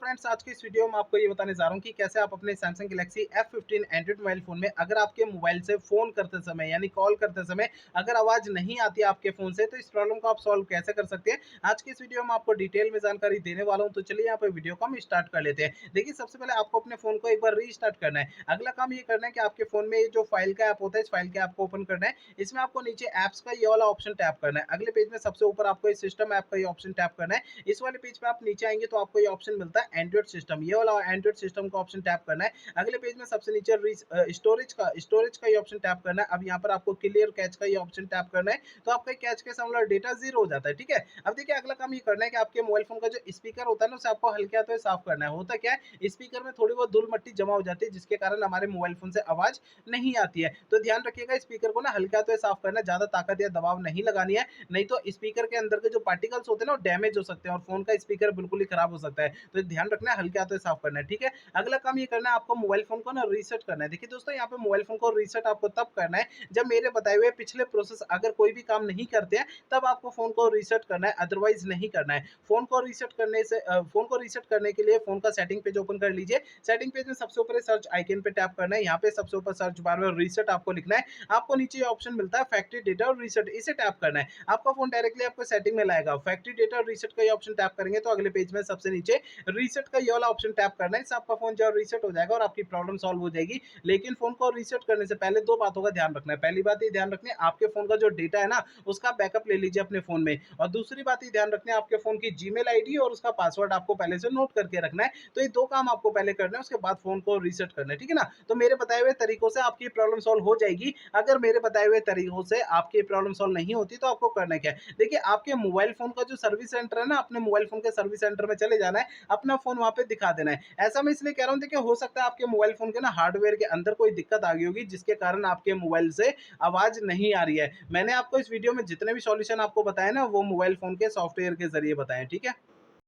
Friends, आज की इस वीडियो में आपको ये बताने जा रहा हूँ कि कैसे आप अपने Samsung Galaxy F15 Android mobile phone में अगर आपके मोबाइल से फोन करते समय यानी कॉल करते समय अगर आवाज नहीं आती है आपके फोन से, तो इस प्रॉब्लम को आप सॉल्व कैसे कर सकते हैं। आज की इस वीडियो में आपको डिटेल में जानकारी देने वाला हूँ। तो चलिए यहाँ पे वीडियो को हम स्टार्ट कर लेते हैं। देखिए, सबसे पहले आपको अपने फोन को एक बार रीस्टार्ट करना है। अगला काम ये करना है कि आपके फोन में जो फाइल का ऐप होता है, इस फाइल के ऐप को ओपन करना है। इसमें आपको नीचे ऐप्स का ये वाला ऑप्शन टैप करना है। अगले पेज में सबसे ऊपर आपको इस सिस्टम ऐप का ये ऑप्शन टैप करना है। इस वाले पेज पे आप नीचे आएंगे तो आपको ये ऑप्शन मिलता है एंड्रॉइड सिस्टम, ये वाला एंड्रॉइड सिस्टम का ऑप्शन टैप करना है। अगले पेज में सबसे नीचे स्टोरेज का ये ऑप्शन टैप करना है। अब यहाँ पर आपको क्लियर कैच का ये ऑप्शन टैप करना है, तो आपका कैच के सामने डेटा जीरो हो जाता है। ठीक है, अब देखिए अगला काम ये करना है कि आपके मोबाइल फोन का जो स्पीकर होता है ना, उसे आपको हल्के हाथों से साफ करना है। होता क्या है, स्पीकर में थोड़ी बहुत धूल मट्टी जमा हो जाती है, जिसके कारण हमारे मोबाइल फोन से आवाज नहीं आती है। तो ध्यान रखिएगा, स्पीकर को ना हल्के हाथों से साफ करना है, ज्यादा ताकत या दबाव नहीं लगानी है, नहीं तो स्पीकर के अंदर के जो पार्टिकल्स होते हैं ना, वो डैमेज हो सकते हैं और फोन का स्पीकर बिल्कुल ही खराब हो सकता है। तो ध्यान रखना है, हल्के हाथों से साफ करना है। ठीक है, अगला काम ये करना है, आपको मोबाइल फोन को ना रीसेट करना है। देखिए दोस्तों, यहाँ पे मोबाइल फोन को रीसेट आपको तब करना है जब मेरे बताए हुए पिछले प्रोसेस अगर कोई भी काम नहीं करते हैं, तब आपको फोन को रीसेट करना है, अदरवाइज नहीं करना है। फोन को रीसेट करने के लिए फोन का सेटिंग पेज ओपन कर लीजिए। सेटिंग पेज में सबसे ऊपर सर्च आइकन पे टैप करना है। यहाँ पे सबसे ऊपर सर्च बार में रीसेट आपको लिखना है। आपको नीचे ऑप्शन मिलता है फैक्ट्री डेटा और रीसेट, इसे टैप करना है। आपका फोन डायरेक्टली आपको सेटिंग में लाएगा। फैक्ट्री डेटा और रीसेट का ये ऑप्शन टैप करेंगे तो अगले पेज में सबसे नीचे रीसेट का ये वाला ऑप्शन टैप करना है। इससे आपका फोन जो रीसेट हो जाएगा और आपकी प्रॉब्लम सॉल्व हो जाएगी। लेकिन फोन को रीसेट करने से पहले दो बातों का ध्यान रखना है। पहली बात ये ध्यान रखनी है, आपके फोन का जो डेटा है ना, उसका बैकअप ले लीजिए अपने फोन में। और दूसरी बात ये ध्यान रखनी है, आपके फोन की जीमेल आईडी और उसका पासवर्ड आपको पहले से नोट करके रखना है। तो ये दो काम आपको पहले करना है, उसके बाद फोन को रीसेट करना है। ठीक है ना, तो मेरे बताए हुए तरीकों से आपकी प्रॉब्लम सॉल्व हो जाएगी। अगर मेरे बताए हुए तरीकों से आपकी प्रॉब्लम सॉल्व नहीं होती, तो आपको करना क्या है, देखिए आपके मोबाइल फोन का जो सर्विस सेंटर है ना, अपने मोबाइल फोन के सर्विस सेंटर में चले जाना है, अपना फोन वहां पे दिखा देना है। ऐसा मैं इसलिए कह रहा हूँ, देखिए हो सकता है आपके मोबाइल फोन के ना हार्डवेयर के अंदर कोई दिक्कत आ गई होगी, जिसके कारण आपके मोबाइल से आवाज नहीं आ रही है। मैंने आपको इस वीडियो में जितने भी सॉल्यूशन आपको बताए ना, वो मोबाइल फोन के सॉफ्टवेयर के जरिए बताए। ठीक है।